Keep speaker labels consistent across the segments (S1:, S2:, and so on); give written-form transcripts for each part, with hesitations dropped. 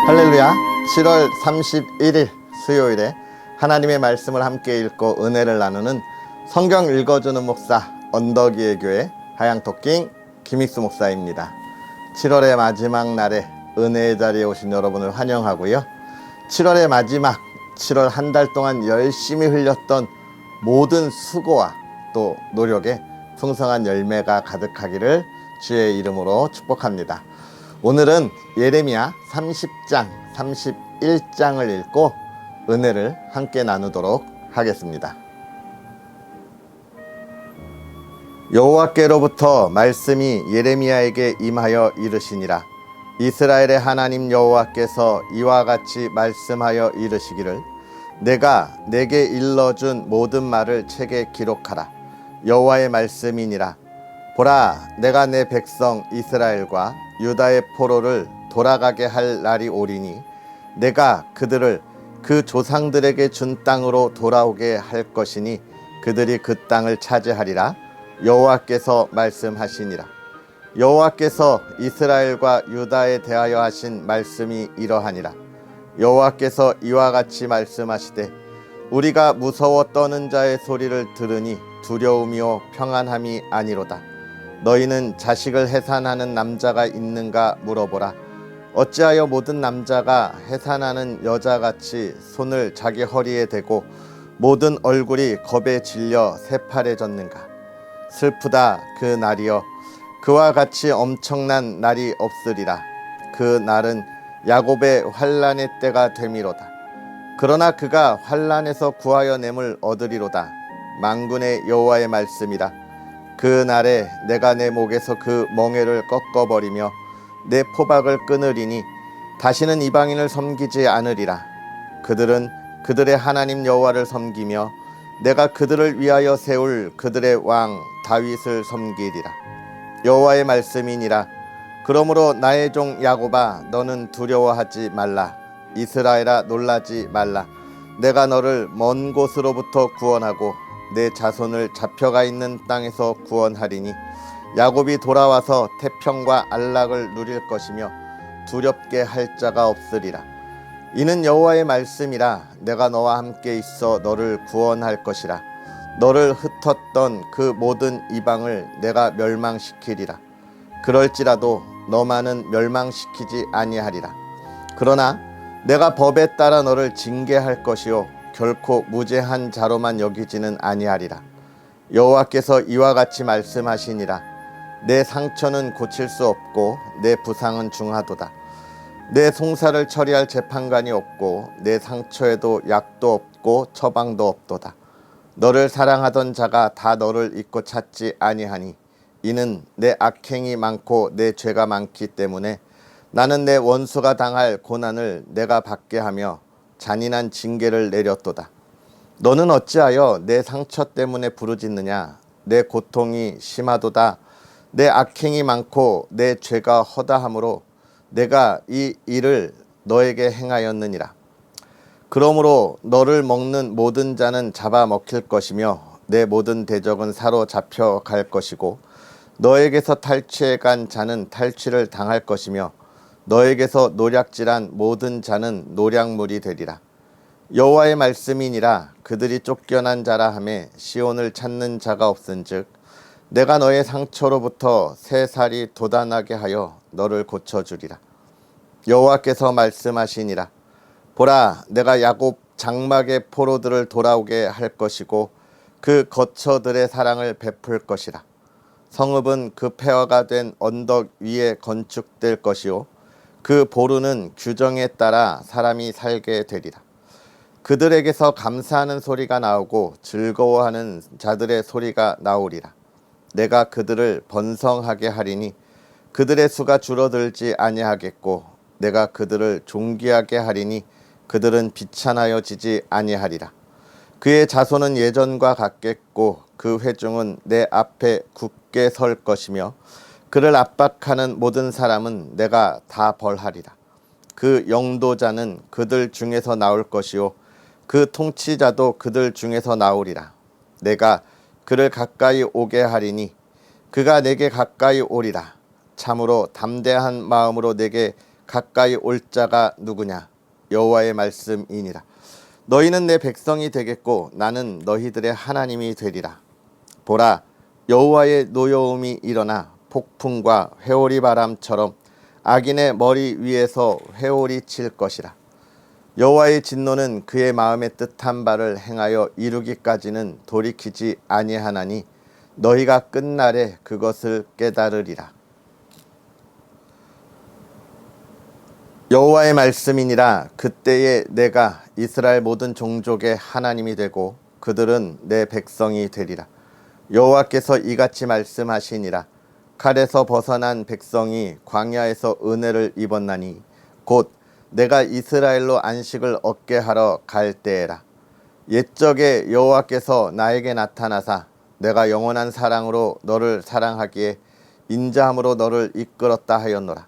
S1: 할렐루야. 7월 31일 수요일에 하나님의 말씀을 함께 읽고 은혜를 나누는 성경 읽어주는 목사 언덕위의 교회 하양토킹 김익수 목사입니다. 7월의 마지막 날에 은혜의 자리에 오신 여러분을 환영하고요. 7월의 마지막 7월 한 달 동안 열심히 흘렸던 모든 수고와 또 노력에 풍성한 열매가 가득하기를 주의 이름으로 축복합니다. 오늘은 예레미야 30장, 31장을 읽고 은혜를 함께 나누도록 하겠습니다. 여호와께로부터 말씀이 예레미야에게 임하여 이르시니라. 이스라엘의 하나님 여호와께서 이와 같이 말씀하여 이르시기를 내가 내게 일러준 모든 말을 책에 기록하라. 여호와의 말씀이니라. 보라, 내가 내 백성 이스라엘과 유다의 포로를 돌아가게 할 날이 오리니 내가 그들을 그 조상들에게 준 땅으로 돌아오게 할 것이니 그들이 그 땅을 차지하리라. 여호와께서 말씀하시니라. 여호와께서 이스라엘과 유다에 대하여 하신 말씀이 이러하니라. 여호와께서 이와 같이 말씀하시되 우리가 무서워 떠는 자의 소리를 들으니 두려움이요 평안함이 아니로다. 너희는 자식을 해산하는 남자가 있는가 물어보라. 어찌하여 모든 남자가 해산하는 여자같이 손을 자기 허리에 대고 모든 얼굴이 겁에 질려 새파래졌는가. 슬프다 그 날이여. 그와 같이 엄청난 날이 없으리라. 그 날은 야곱의 환난의 때가 되미로다. 그러나 그가 환난에서 구하여 냄을 얻으리로다. 만군의 여호와의 말씀이라. 그 날에 내가 내 목에서 그 멍에를 꺾어버리며 내 포박을 끊으리니 다시는 이방인을 섬기지 않으리라. 그들은 그들의 하나님 여호와를 섬기며 내가 그들을 위하여 세울 그들의 왕 다윗을 섬기리라. 여호와의 말씀이니라. 그러므로 나의 종 야곱아, 너는 두려워하지 말라. 이스라엘아, 놀라지 말라. 내가 너를 먼 곳으로부터 구원하고 내 자손을 잡혀가 있는 땅에서 구원하리니 야곱이 돌아와서 태평과 안락을 누릴 것이며 두렵게 할 자가 없으리라. 이는 여호와의 말씀이라. 내가 너와 함께 있어 너를 구원할 것이라. 너를 흩었던 그 모든 이방을 내가 멸망시키리라. 그럴지라도 너만은 멸망시키지 아니하리라. 그러나 내가 법에 따라 너를 징계할 것이요 결코 무죄한 자로만 여기지는 아니하리라. 여호와께서 이와 같이 말씀하시니라. 내 상처는 고칠 수 없고 내 부상은 중하도다. 내 송사를 처리할 재판관이 없고 내 상처에도 약도 없고 처방도 없도다. 너를 사랑하던 자가 다 너를 잊고 찾지 아니하니 이는 내 악행이 많고 내 죄가 많기 때문에 나는 내 원수가 당할 고난을 내가 받게 하며 잔인한 징계를 내렸도다. 너는 어찌하여 내 상처 때문에 부르짖느냐. 내 고통이 심하도다. 내 악행이 많고 내 죄가 허다하므로 내가 이 일을 너에게 행하였느니라. 그러므로 너를 먹는 모든 자는 잡아먹힐 것이며 내 모든 대적은 사로잡혀 갈 것이고 너에게서 탈취해 간 자는 탈취를 당할 것이며 너에게서 노략질한 모든 자는 노략물이 되리라. 여호와의 말씀이니라. 그들이 쫓겨난 자라 하매 시온을 찾는 자가 없은즉 내가 너의 상처로부터 새 살이 돋아나게 하여 너를 고쳐주리라. 여호와께서 말씀하시니라. 보라, 내가 야곱 장막의 포로들을 돌아오게 할 것이고 그 거처들의 사랑을 베풀 것이라. 성읍은 그 폐허가 된 언덕 위에 건축될 것이요 그 보루는 규정에 따라 사람이 살게 되리라. 그들에게서 감사하는 소리가 나오고 즐거워하는 자들의 소리가 나오리라. 내가 그들을 번성하게 하리니 그들의 수가 줄어들지 아니하겠고 내가 그들을 존귀하게 하리니 그들은 비천하여지지 아니하리라. 그의 자손은 예전과 같겠고 그 회중은 내 앞에 굳게 설 것이며 그를 압박하는 모든 사람은 내가 다 벌하리라. 그 영도자는 그들 중에서 나올 것이요 그 통치자도 그들 중에서 나오리라. 내가 그를 가까이 오게 하리니 그가 내게 가까이 오리라. 참으로 담대한 마음으로 내게 가까이 올 자가 누구냐? 여호와의 말씀이니라. 너희는 내 백성이 되겠고 나는 너희들의 하나님이 되리라. 보라, 여호와의 노여움이 일어나 폭풍과 회오리 바람처럼 악인의 머리 위에서 회오리 칠 것이라. 여호와의 진노는 그의 마음에 뜻한 바를 행하여 이루기까지는 돌이키지 아니하나니 너희가 끝날에 그것을 깨달으리라. 여호와의 말씀이니라. 그때에 내가 이스라엘 모든 종족의 하나님이 되고 그들은 내 백성이 되리라. 여호와께서 이같이 말씀하시니라. 칼에서 벗어난 백성이 광야에서 은혜를 입었나니 곧 내가 이스라엘로 안식을 얻게 하러 갈 때에라. 옛적에 여호와께서 나에게 나타나사 내가 영원한 사랑으로 너를 사랑하기에 인자함으로 너를 이끌었다 하였노라.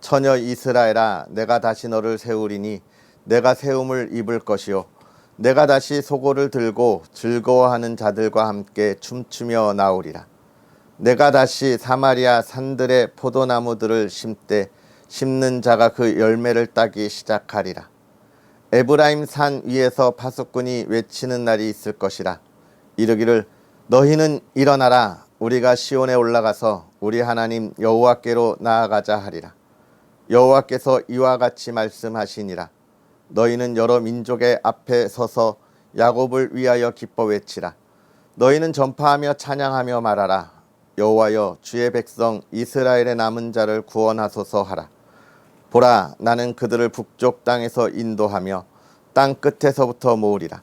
S1: 처녀 이스라엘아, 내가 다시 너를 세우리니 내가 세움을 입을 것이요 내가 다시 소고를 들고 즐거워하는 자들과 함께 춤추며 나오리라. 내가 다시 사마리아 산들의 포도나무들을 심되 심는 자가 그 열매를 따기 시작하리라. 에브라임 산 위에서 파수꾼이 외치는 날이 있을 것이라. 이르기를 너희는 일어나라. 우리가 시온에 올라가서 우리 하나님 여호와께로 나아가자 하리라. 여호와께서 이와 같이 말씀하시니라. 너희는 여러 민족의 앞에 서서 야곱을 위하여 기뻐 외치라. 너희는 전파하며 찬양하며 말하라. 여호와여, 주의 백성 이스라엘의 남은 자를 구원하소서 하라. 보라, 나는 그들을 북쪽 땅에서 인도하며 땅 끝에서부터 모으리라.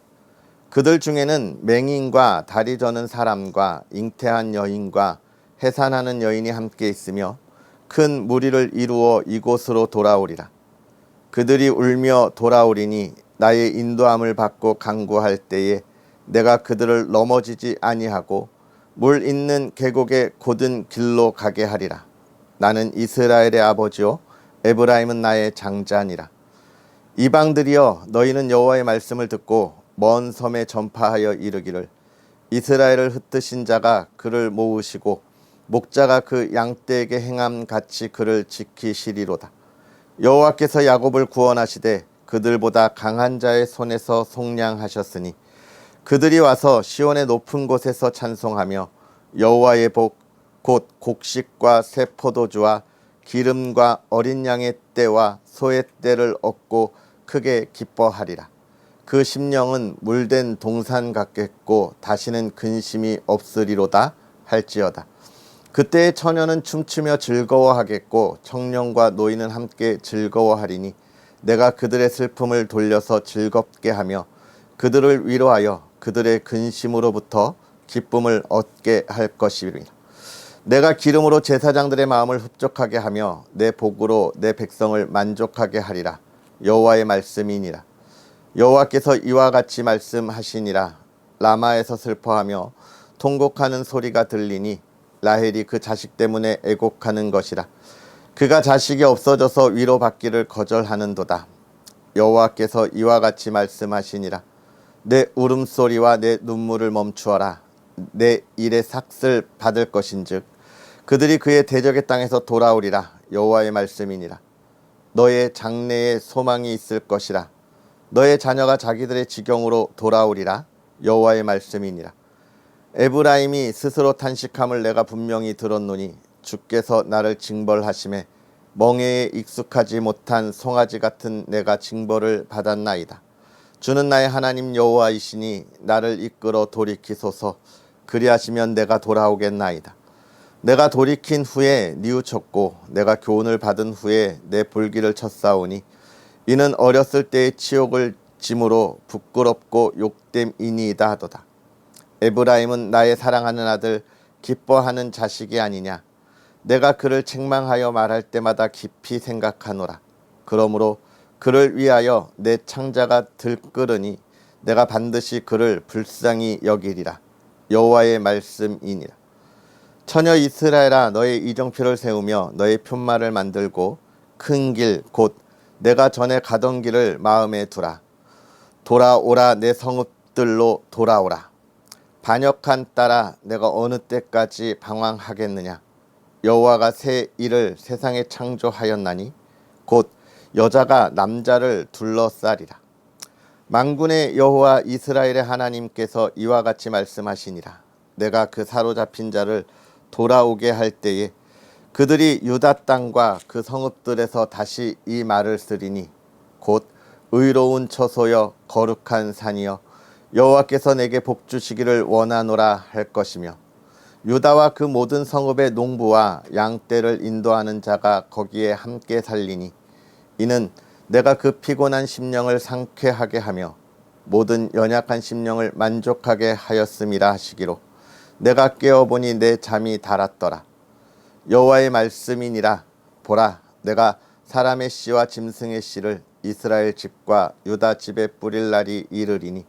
S1: 그들 중에는 맹인과 다리 저는 사람과 잉태한 여인과 해산하는 여인이 함께 있으며 큰 무리를 이루어 이곳으로 돌아오리라. 그들이 울며 돌아오리니 나의 인도함을 받고 강구할 때에 내가 그들을 넘어지지 아니하고 물 있는 계곡의 곧은 길로 가게 하리라. 나는 이스라엘의 아버지요 에브라임은 나의 장자니라. 이방들이여, 너희는 여호와의 말씀을 듣고 먼 섬에 전파하여 이르기를 이스라엘을 흩으신 자가 그를 모으시고 목자가 그 양떼에게 행함 같이 그를 지키시리로다. 여호와께서 야곱을 구원하시되 그들보다 강한 자의 손에서 속량하셨으니 그들이 와서 시온의 높은 곳에서 찬송하며 여호와의 복 곧 곡식과 새 포도주와 기름과 어린 양의 떼와 소의 떼를 얻고 크게 기뻐하리라. 그 심령은 물된 동산 같겠고 다시는 근심이 없으리로다 할지어다. 그때의 처녀는 춤추며 즐거워하겠고 청년과 노인은 함께 즐거워하리니 내가 그들의 슬픔을 돌려서 즐겁게 하며 그들을 위로하여 그들의 근심으로부터 기쁨을 얻게 할 것이리라. 내가 기름으로 제사장들의 마음을 흡족하게 하며 내 복으로 내 백성을 만족하게 하리라. 여호와의 말씀이니라. 여호와께서 이와 같이 말씀하시니라. 라마에서 슬퍼하며 통곡하는 소리가 들리니 라헬이 그 자식 때문에 애곡하는 것이라. 그가 자식이 없어져서 위로받기를 거절하는도다. 여호와께서 이와 같이 말씀하시니라. 내 울음소리와 내 눈물을 멈추어라. 내 일의 삭슬 받을 것인즉 그들이 그의 대적의 땅에서 돌아오리라. 여호와의 말씀이니라. 너의 장래에 소망이 있을 것이라. 너의 자녀가 자기들의 지경으로 돌아오리라. 여호와의 말씀이니라. 에브라임이 스스로 탄식함을 내가 분명히 들었노니 주께서 나를 징벌하심에 멍에에 익숙하지 못한 송아지 같은 내가 징벌을 받았나이다. 주는 나의 하나님 여호와이시니 나를 이끌어 돌이키소서. 그리하시면 내가 돌아오겠나이다. 내가 돌이킨 후에 뉘우쳤고 내가 교훈을 받은 후에 내 불길을 쳤사오니 이는 어렸을 때의 치욕을 짐으로 부끄럽고 욕됨이니이다 하도다. 에브라임은 나의 사랑하는 아들 기뻐하는 자식이 아니냐. 내가 그를 책망하여 말할 때마다 깊이 생각하노라. 그러므로 그를 위하여 내 창자가 들끓으니 내가 반드시 그를 불쌍히 여기리라. 여호와의 말씀이니라. 처녀 이스라엘아, 너의 이정표를 세우며 너의 편말을 만들고 큰 길 곧 내가 전에 가던 길을 마음에 두라. 돌아오라. 내 성읍들로 돌아오라. 반역한 딸아, 내가 어느 때까지 방황하겠느냐. 여호와가 새 일을 세상에 창조하였나니 곧 여자가 남자를 둘러싸리라. 만군의 여호와 이스라엘의 하나님께서 이와 같이 말씀하시니라. 내가 그 사로잡힌 자를 돌아오게 할 때에 그들이 유다 땅과 그 성읍들에서 다시 이 말을 쓰리니 곧 의로운 처소여 거룩한 산이여 여호와께서 내게 복 주시기를 원하노라 할 것이며 유다와 그 모든 성읍의 농부와 양떼를 인도하는 자가 거기에 함께 살리니 이는 내가 그 피곤한 심령을 상쾌하게 하며 모든 연약한 심령을 만족하게 하였음이라 하시기로 내가 깨어보니 내 잠이 달았더라. 여호와의 말씀이니라. 보라, 내가 사람의 씨와 짐승의 씨를 이스라엘 집과 유다 집에 뿌릴 날이 이르리니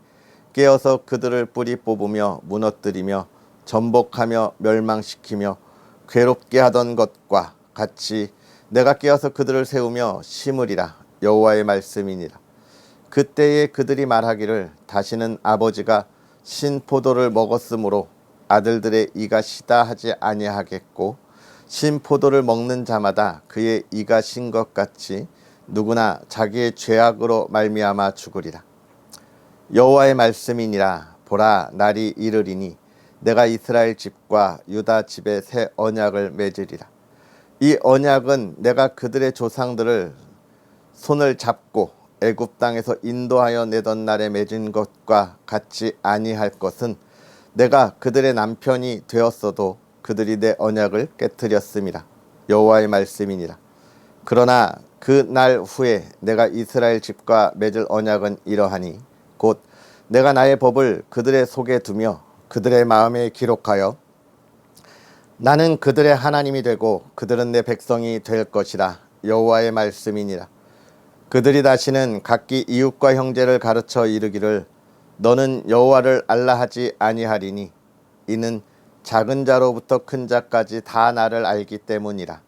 S1: 깨어서 그들을 뿌리 뽑으며 무너뜨리며 전복하며 멸망시키며 괴롭게 하던 것과 같이 내가 깨어서 그들을 세우며 심으리라. 여호와의 말씀이니라. 그때에 그들이 말하기를 다시는 아버지가 신포도를 먹었으므로 아들들의 이가 시다 하지 아니하겠고 신포도를 먹는 자마다 그의 이가 신 것 같이 누구나 자기의 죄악으로 말미암아 죽으리라. 여호와의 말씀이니라. 보라, 날이 이르리니 내가 이스라엘 집과 유다 집에 새 언약을 맺으리라. 이 언약은 내가 그들의 조상들을 손을 잡고 애굽 땅에서 인도하여 내던 날에 맺은 것과 같이 아니할 것은 내가 그들의 남편이 되었어도 그들이 내 언약을 깨뜨렸음이라. 여호와의 말씀이니라. 그러나 그 날 후에 내가 이스라엘 집과 맺을 언약은 이러하니 곧 내가 나의 법을 그들의 속에 두며 그들의 마음에 기록하여 나는 그들의 하나님이 되고 그들은 내 백성이 될 것이라. 여호와의 말씀이니라. 그들이 다시는 각기 이웃과 형제를 가르쳐 이르기를 너는 여호와를 알라 하지 아니하리니 이는 작은 자로부터 큰 자까지 다 나를 알기 때문이라.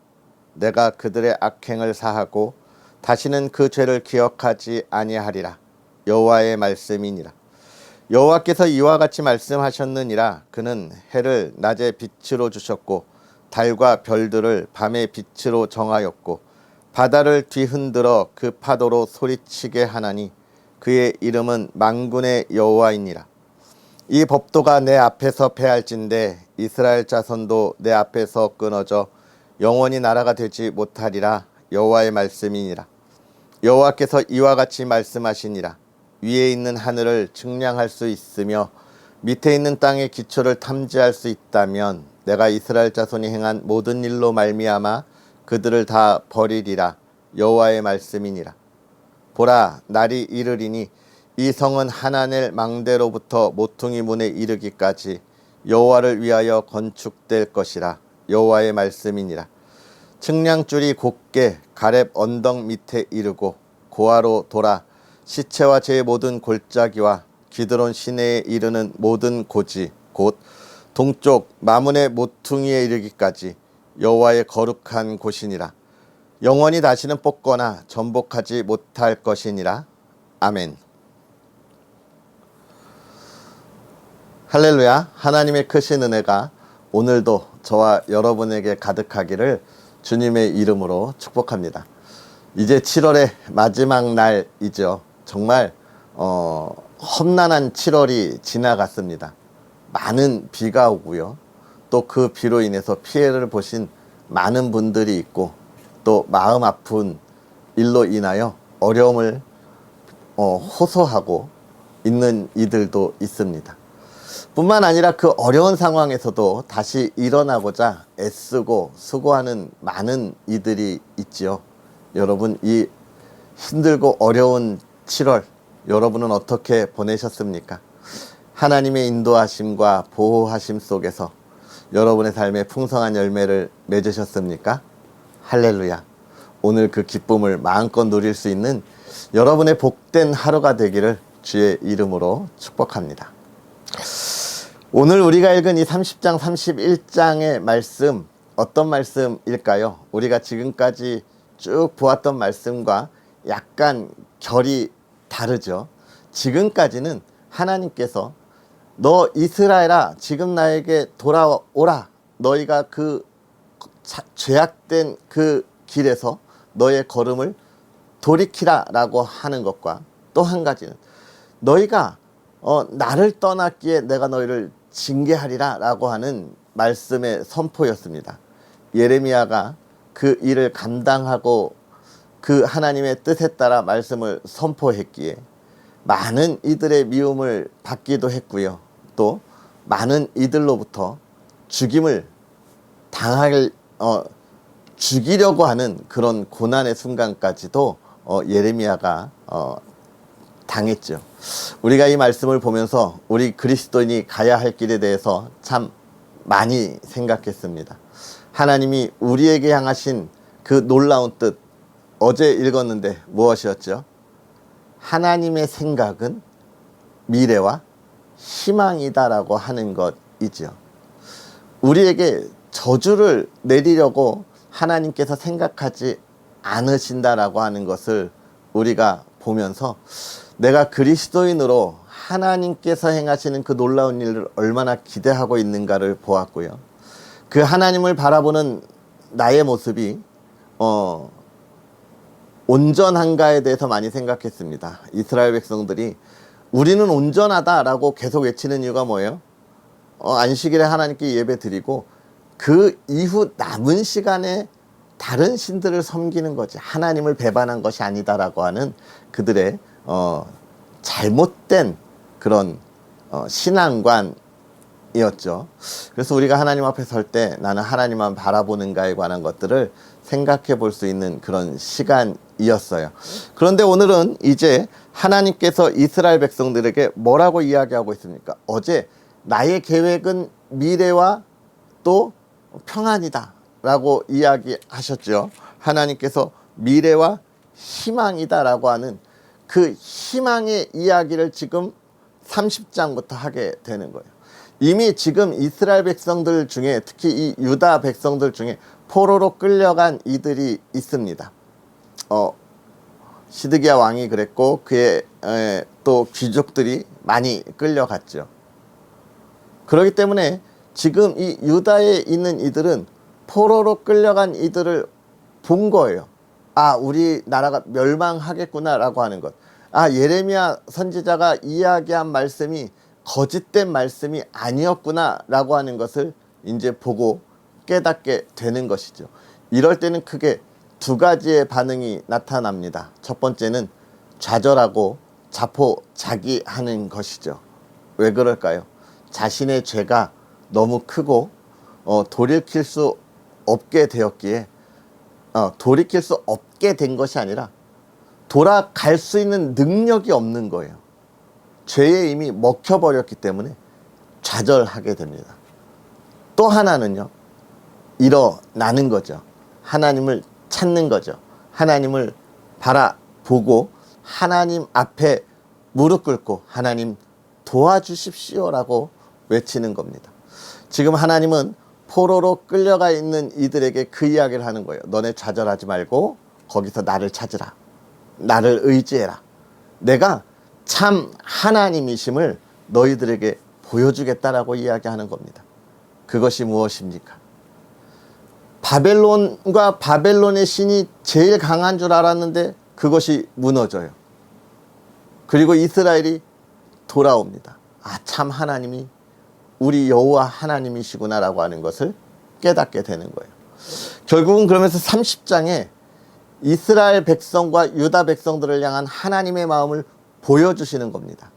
S1: 내가 그들의 악행을 사하고 다시는 그 죄를 기억하지 아니하리라. 여호와의 말씀이니라. 여호와께서 이와 같이 말씀하셨느니라. 그는 해를 낮에 빛으로 주셨고 달과 별들을 밤의 빛으로 정하였고 바다를 뒤흔들어 그 파도로 소리치게 하나니 그의 이름은 만군의 여호와이니라. 이 법도가 내 앞에서 패할진대 이스라엘 자손도 내 앞에서 끊어져 영원히 나라가 되지 못하리라. 여호와의 말씀이니라. 여호와께서 이와 같이 말씀하시니라. 위에 있는 하늘을 측량할 수 있으며 밑에 있는 땅의 기초를 탐지할 수 있다면 내가 이스라엘 자손이 행한 모든 일로 말미암아 그들을 다 버리리라. 여호와의 말씀이니라. 보라, 날이 이르리니 이 성은 하나넬 망대로부터 모퉁이 문에 이르기까지 여호와를 위하여 건축될 것이라. 여호와의 말씀이니라. 측량줄이 곧게 가렙 언덕 밑에 이르고 고아로 돌아 시체와 제 모든 골짜기와 기드론 시내에 이르는 모든 고지 곧 동쪽 마문의 모퉁이에 이르기까지 여호와의 거룩한 곳이니라. 영원히 다시는 뽑거나 전복하지 못할 것이니라. 아멘. 할렐루야. 하나님의 크신 은혜가 오늘도 저와 여러분에게 가득하기를 주님의 이름으로 축복합니다. 이제 7월의 마지막 날이죠. 정말 험난한 7월이 지나갔습니다. 많은 비가 오고요. 또 그 비로 인해서 피해를 보신 많은 분들이 있고 또 마음 아픈 일로 인하여 어려움을 호소하고 있는 이들도 있습니다. 뿐만 아니라 그 어려운 상황에서도 다시 일어나고자 애쓰고 수고하는 많은 이들이 있지요. 여러분, 이 힘들고 어려운 7월 여러분은 어떻게 보내셨습니까? 하나님의 인도하심과 보호하심 속에서 여러분의 삶에 풍성한 열매를 맺으셨습니까? 할렐루야. 오늘 그 기쁨을 마음껏 누릴 수 있는 여러분의 복된 하루가 되기를 주의 이름으로 축복합니다. 오늘 우리가 읽은 이 30장 31장의 말씀, 어떤 말씀일까요? 우리가 지금까지 쭉 보았던 말씀과 약간 결이 다르죠. 지금까지는 하나님께서 너 이스라엘아 지금 나에게 돌아오라. 너희가 그 죄악된 그 길에서 너의 걸음을 돌이키라 라고 하는 것과, 또 한 가지는 너희가 나를 떠났기에 내가 너희를 징계하리라 라고 하는 말씀의 선포였습니다. 예레미야가 그 일을 감당하고 그 하나님의 뜻에 따라 말씀을 선포했기에 많은 이들의 미움을 받기도 했고요. 또 많은 이들로부터 죽임을 죽이려고 하는 그런 고난의 순간까지도 예레미야가 당했죠. 우리가 이 말씀을 보면서 우리 그리스도인이 가야 할 길에 대해서 참 많이 생각했습니다. 하나님이 우리에게 향하신 그 놀라운 뜻, 어제 읽었는데 무엇이었죠? 하나님의 생각은 미래와 희망이다라고 하는 것이죠. 우리에게 저주를 내리려고 하나님께서 생각하지 않으신다라고 하는 것을 우리가 보면서 내가 그리스도인으로 하나님께서 행하시는 그 놀라운 일을 얼마나 기대하고 있는가를 보았고요. 그 하나님을 바라보는 나의 모습이 온전한가에 대해서 많이 생각했습니다. 이스라엘 백성들이 우리는 온전하다라고 계속 외치는 이유가 뭐예요? 안식일에 하나님께 예배 드리고 그 이후 남은 시간에 다른 신들을 섬기는 거지 하나님을 배반한 것이 아니다라고 하는 그들의 잘못된 그런 신앙관이었죠. 그래서 우리가 하나님 앞에 설 때 나는 하나님만 바라보는가에 관한 것들을 생각해 볼 수 있는 그런 시간이었어요. 그런데 오늘은 이제 하나님께서 이스라엘 백성들에게 뭐라고 이야기하고 있습니까? 어제 나의 계획은 미래와 또 평안이다 라고 이야기하셨죠. 하나님께서 미래와 희망이다 라고 하는 그 희망의 이야기를 지금 30장부터 하게 되는 거예요. 이미 지금 이스라엘 백성들 중에, 특히 이 유다 백성들 중에 포로로 끌려간 이들이 있습니다. 시드기야 왕이 그랬고 그의 또 귀족들이 많이 끌려갔죠. 그렇기 때문에 지금 이 유다에 있는 이들은 포로로 끌려간 이들을 본 거예요. 아, 우리 나라가 멸망하겠구나 라고 하는 것. 아, 예레미야 선지자가 이야기한 말씀이 거짓된 말씀이 아니었구나 라고 하는 것을 이제 보고 깨닫게 되는 것이죠. 이럴 때는 크게 두 가지의 반응이 나타납니다. 첫 번째는 좌절하고 자포자기하는 것이죠. 왜 그럴까요? 자신의 죄가 너무 크고 돌이킬 수 없게 되었기에 돌이킬 수 없게 된 것이 아니라 돌아갈 수 있는 능력이 없는 거예요. 죄에 이미 먹혀버렸기 때문에 좌절하게 됩니다. 또 하나는요, 일어나는 거죠. 하나님을 찾는 거죠. 하나님을 바라보고 하나님 앞에 무릎 꿇고 하나님 도와주십시오라고 외치는 겁니다. 지금 하나님은 포로로 끌려가 있는 이들에게 그 이야기를 하는 거예요. 너네 좌절하지 말고 거기서 나를 찾으라. 나를 의지해라. 내가 참 하나님이심을 너희들에게 보여주겠다라고 이야기하는 겁니다. 그것이 무엇입니까? 바벨론과 바벨론의 신이 제일 강한 줄 알았는데 그것이 무너져요. 그리고 이스라엘이 돌아옵니다. 아, 참 하나님이 우리 여호와 하나님이시구나 라고 하는 것을 깨닫게 되는 거예요. 결국은 그러면서 30장에 이스라엘 백성과 유다 백성들을 향한 하나님의 마음을 보여주시는 겁니다.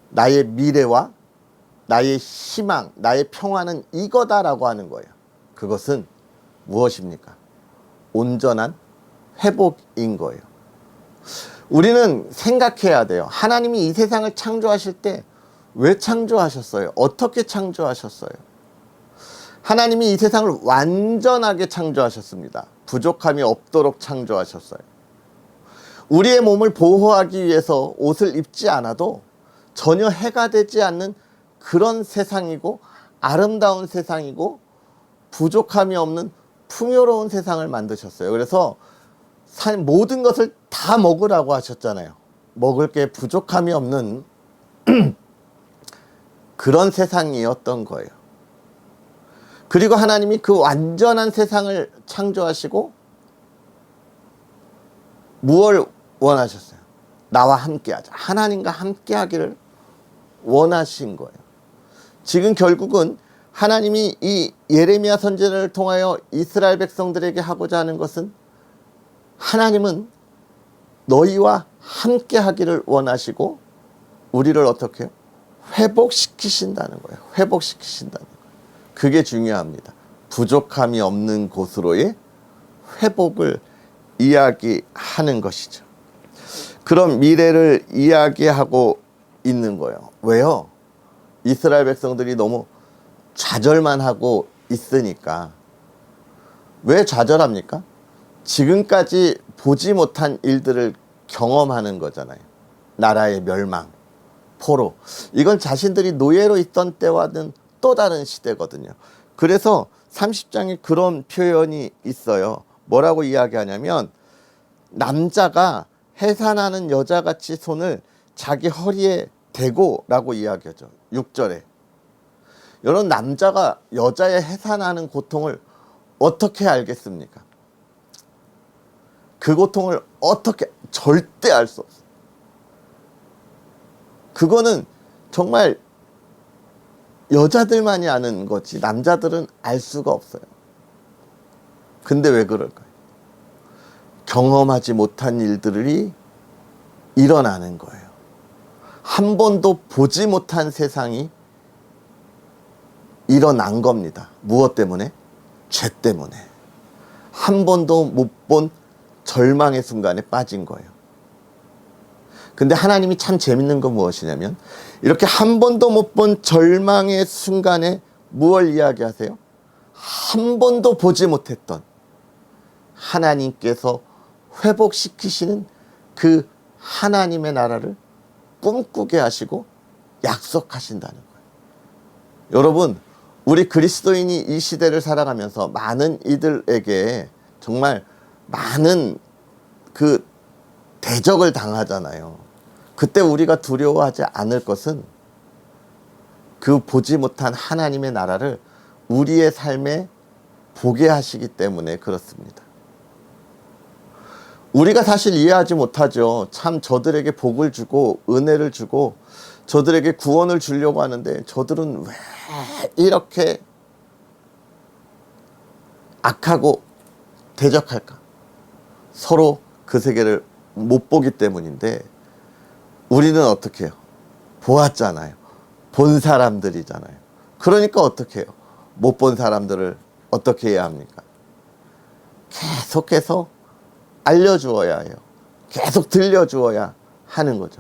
S1: 나의 미래와 나의 희망, 나의 평화는 이거다라고 하는 거예요. 그것은 무엇입니까? 온전한 회복인 거예요. 우리는 생각해야 돼요. 하나님이 이 세상을 창조하실 때 왜 창조하셨어요? 어떻게 창조하셨어요? 하나님이 이 세상을 완전하게 창조하셨습니다. 부족함이 없도록 창조하셨어요. 우리의 몸을 보호하기 위해서 옷을 입지 않아도 전혀 해가 되지 않는 그런 세상이고 아름다운 세상이고 부족함이 없는 풍요로운 세상을 만드셨어요. 그래서 모든 것을 다 먹으라고 하셨잖아요. 먹을 게 부족함이 없는 그런 세상이었던 거예요. 그리고 하나님이 그 완전한 세상을 창조하시고 무엇을 원하셨어요? 나와 함께하자. 하나님과 함께하기를 원하신 거예요. 지금 결국은 하나님이 이 예레미야 선지자를 통하여 이스라엘 백성들에게 하고자 하는 것은, 하나님은 너희와 함께하기를 원하시고 우리를 어떻게 해요? 회복시키신다는 거예요. 회복시키신다는 거예요. 그게 중요합니다. 부족함이 없는 곳으로의 회복을 이야기하는 것이죠. 그럼 미래를 이야기하고 있는 거예요. 왜요? 이스라엘 백성들이 너무 좌절만 하고 있으니까. 왜 좌절합니까? 지금까지 보지 못한 일들을 경험하는 거잖아요. 나라의 멸망, 포로. 이건 자신들이 노예로 있던 때와는 또 다른 시대거든요. 그래서 30장에 그런 표현이 있어요. 뭐라고 이야기하냐면, 남자가 해산하는 여자같이 손을 자기 허리에 대고 라고 이야기하죠. 6절에. 여러분, 남자가 여자의 해산하는 고통을 어떻게 알겠습니까? 그 고통을 어떻게, 절대 알 수 없어요. 그거는 정말 여자들만이 아는 거지 남자들은 알 수가 없어요. 근데 왜 그럴까요? 경험하지 못한 일들이 일어나는 거예요. 한 번도 보지 못한 세상이 일어난 겁니다. 무엇 때문에? 죄 때문에. 한 번도 못 본 절망의 순간에 빠진 거예요. 근데 하나님이 참 재밌는 건 무엇이냐면, 이렇게 한 번도 못 본 절망의 순간에 무엇을 이야기하세요? 한 번도 보지 못했던 하나님께서 회복시키시는 그 하나님의 나라를 꿈꾸게 하시고 약속하신다는 거예요. 여러분, 우리 그리스도인이 이 시대를 살아가면서 많은 이들에게 정말 많은 그 대적을 당하잖아요. 그때 우리가 두려워하지 않을 것은 그 보지 못한 하나님의 나라를 우리의 삶에 보게 하시기 때문에 그렇습니다. 우리가 사실 이해하지 못하죠. 참 저들에게 복을 주고 은혜를 주고 저들에게 구원을 주려고 하는데 저들은 왜 이렇게 악하고 대적할까? 서로 그 세계를 못 보기 때문인데, 우리는 어떻게 해요? 보았잖아요. 본 사람들이잖아요. 그러니까 어떻게 해요? 못 본 사람들을 어떻게 해야 합니까? 계속해서 알려주어야 해요. 계속 들려주어야 하는 거죠.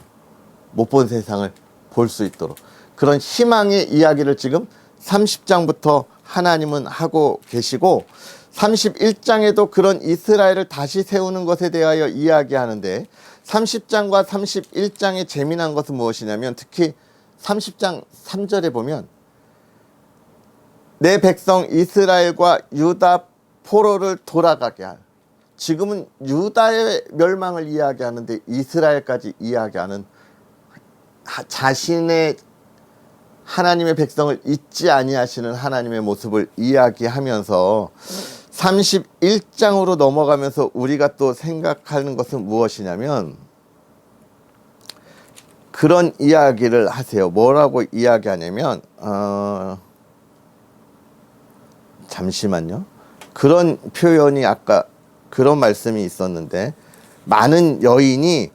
S1: 못 본 세상을 볼 수 있도록. 그런 희망의 이야기를 지금 30장부터 하나님은 하고 계시고, 31장에도 그런 이스라엘을 다시 세우는 것에 대하여 이야기하는데, 30장과 31장의 재미난 것은 무엇이냐면, 특히 30장 3절에 보면 내 백성 이스라엘과 유다 포로를 돌아가게 할, 지금은 유다의 멸망을 이야기하는데 이스라엘까지 이야기하는, 자신의 하나님의 백성을 잊지 아니하시는 하나님의 모습을 이야기하면서 31장으로 넘어가면서 우리가 또 생각하는 것은 무엇이냐면, 그런 이야기를 하세요. 뭐라고 이야기하냐면, 잠시만요. 그런 표현이 아까 그런 말씀이 있었는데, 많은 여인이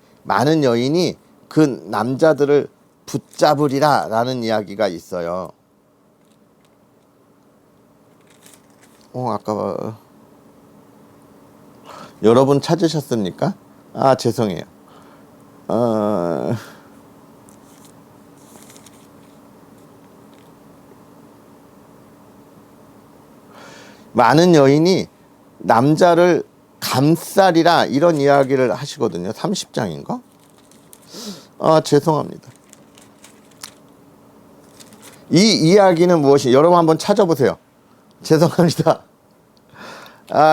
S1: 그 남자들을 붙잡으리라 라는 이야기가 있어요. 아까 여러분 찾으셨습니까? 죄송해요. 많은 여인이 남자를 감싸리라 이런 이야기를 하시거든요. 30장인가? 죄송합니다. 이 이야기는 무엇이, 여러분 한번 찾아보세요. 죄송합니다.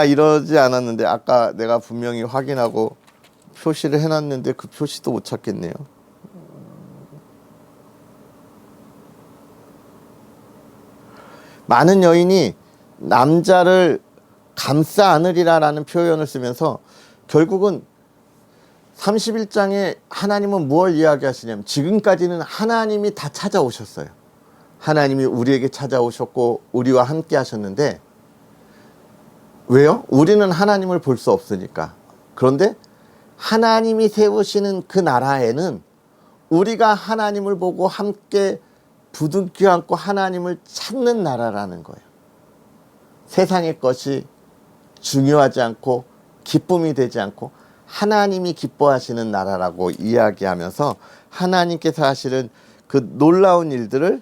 S1: 이러지 않았는데 아까 내가 분명히 확인하고 표시를 해놨는데 그 표시도 못 찾겠네요. 많은 여인이 남자를 감싸 안으리라 라는 표현을 쓰면서 결국은 31장에 하나님은 무엇을 이야기하시냐면 지금까지는 하나님이 다 찾아오셨어요. 하나님이 우리에게 찾아오셨고 우리와 함께 하셨는데 왜요? 우리는 하나님을 볼 수 없으니까. 그런데 하나님이 세우시는 그 나라에는 우리가 하나님을 보고 함께 부둥켜 안고 하나님을 찾는 나라라는 거예요. 세상의 것이 중요하지 않고 기쁨이 되지 않고 하나님이 기뻐하시는 나라라고 이야기하면서 하나님께서 하시는 그 놀라운 일들을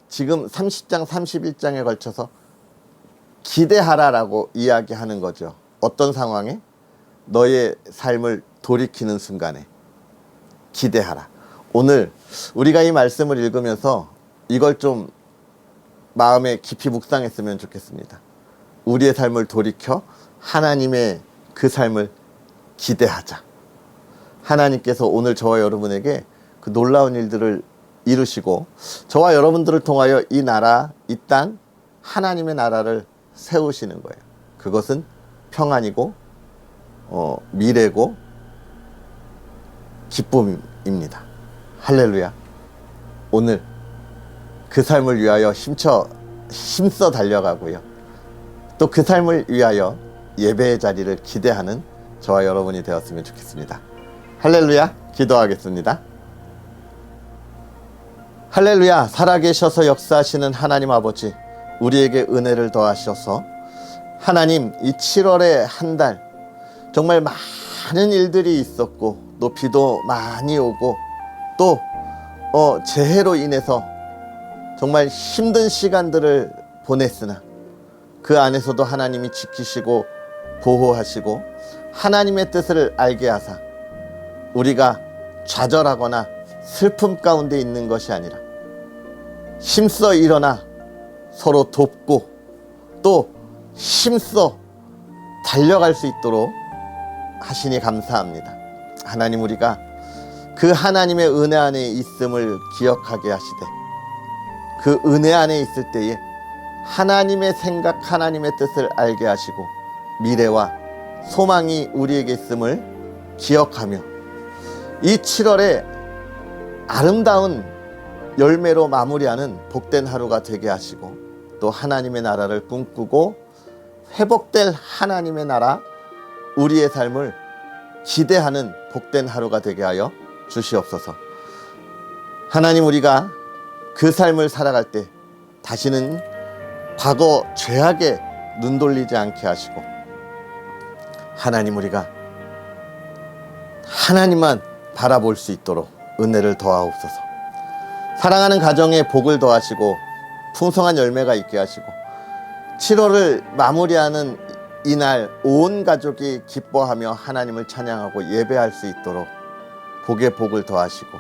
S1: 지금 30장, 31장에 걸쳐서 기대하라라고 이야기하는 거죠. 어떤 상황에? 너의 삶을 돌이키는 순간에 기대하라. 오늘 우리가 이 말씀을 읽으면서 이걸 좀 마음에 깊이 묵상했으면 좋겠습니다. 우리의 삶을 돌이켜 하나님의 그 삶을 기대하자. 하나님께서 오늘 저와 여러분에게 그 놀라운 일들을 이루시고 저와 여러분들을 통하여 이 나라, 이 땅, 하나님의 나라를 세우시는 거예요. 그것은 평안이고 미래고 기쁨입니다. 할렐루야. 오늘 그 삶을 위하여 힘써 달려가고요. 또 그 삶을 위하여 예배의 자리를 기대하는 저와 여러분이 되었으면 좋겠습니다. 할렐루야. 기도하겠습니다. 할렐루야. 살아계셔서 역사하시는 하나님 아버지, 우리에게 은혜를 더하셔서 하나님 이 7월의 한 달 정말 많은 일들이 있었고 또 비도 많이 오고 또 재해로 인해서 정말 힘든 시간들을 보냈으나 그 안에서도 하나님이 지키시고 보호하시고 하나님의 뜻을 알게 하사 우리가 좌절하거나 슬픔 가운데 있는 것이 아니라 힘써 일어나 서로 돕고 또 힘써 달려갈 수 있도록 하시니 감사합니다. 하나님, 우리가 그 하나님의 은혜 안에 있음을 기억하게 하시되 그 은혜 안에 있을 때에 하나님의 생각, 하나님의 뜻을 알게 하시고 미래와 소망이 우리에게 있음을 기억하며 이 7월에 아름다운 열매로 마무리하는 복된 하루가 되게 하시고 또 하나님의 나라를 꿈꾸고 회복될 하나님의 나라, 우리의 삶을 기대하는 복된 하루가 되게 하여 주시옵소서. 하나님, 우리가 그 삶을 살아갈 때 다시는 과거 죄악에 눈 돌리지 않게 하시고 하나님, 우리가 하나님만 바라볼 수 있도록 은혜를 더하옵소서. 사랑하는 가정에 복을 더하시고 풍성한 열매가 있게 하시고 7월을 마무리하는 이날 온 가족이 기뻐하며 하나님을 찬양하고 예배할 수 있도록 복의 복을 더하시고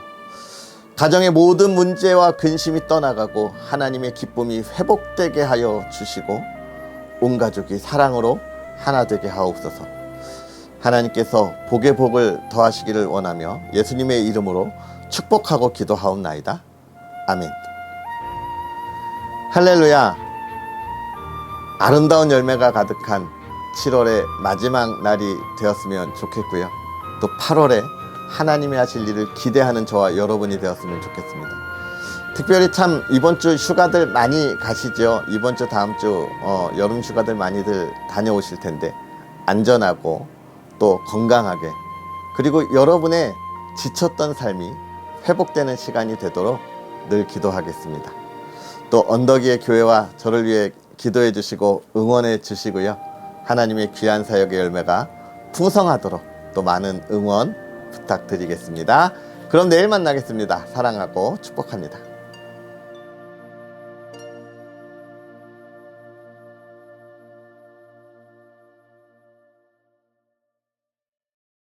S1: 가정의 모든 문제와 근심이 떠나가고 하나님의 기쁨이 회복되게 하여 주시고 온 가족이 사랑으로 하나 되게 하옵소서. 하나님께서 복의 복을 더하시기를 원하며 예수님의 이름으로 축복하고 기도하옵나이다. 아멘. 할렐루야. 아름다운 열매가 가득한 7월의 마지막 날이 되었으면 좋겠고요. 또 8월에 하나님이 하실 일을 기대하는 저와 여러분이 되었으면 좋겠습니다. 특별히 참 이번 주 휴가들 많이 가시죠. 이번 주 다음 주 여름 휴가들 많이들 다녀오실 텐데 안전하고 또 건강하게 그리고 여러분의 지쳤던 삶이 회복되는 시간이 되도록 늘 기도하겠습니다. 또 언덕이의 교회와 저를 위해 기도해 주시고 응원해 주시고요. 하나님의 귀한 사역의 열매가 풍성하도록 또 많은 응원 부탁드리겠습니다. 그럼 내일 만나겠습니다. 사랑하고 축복합니다.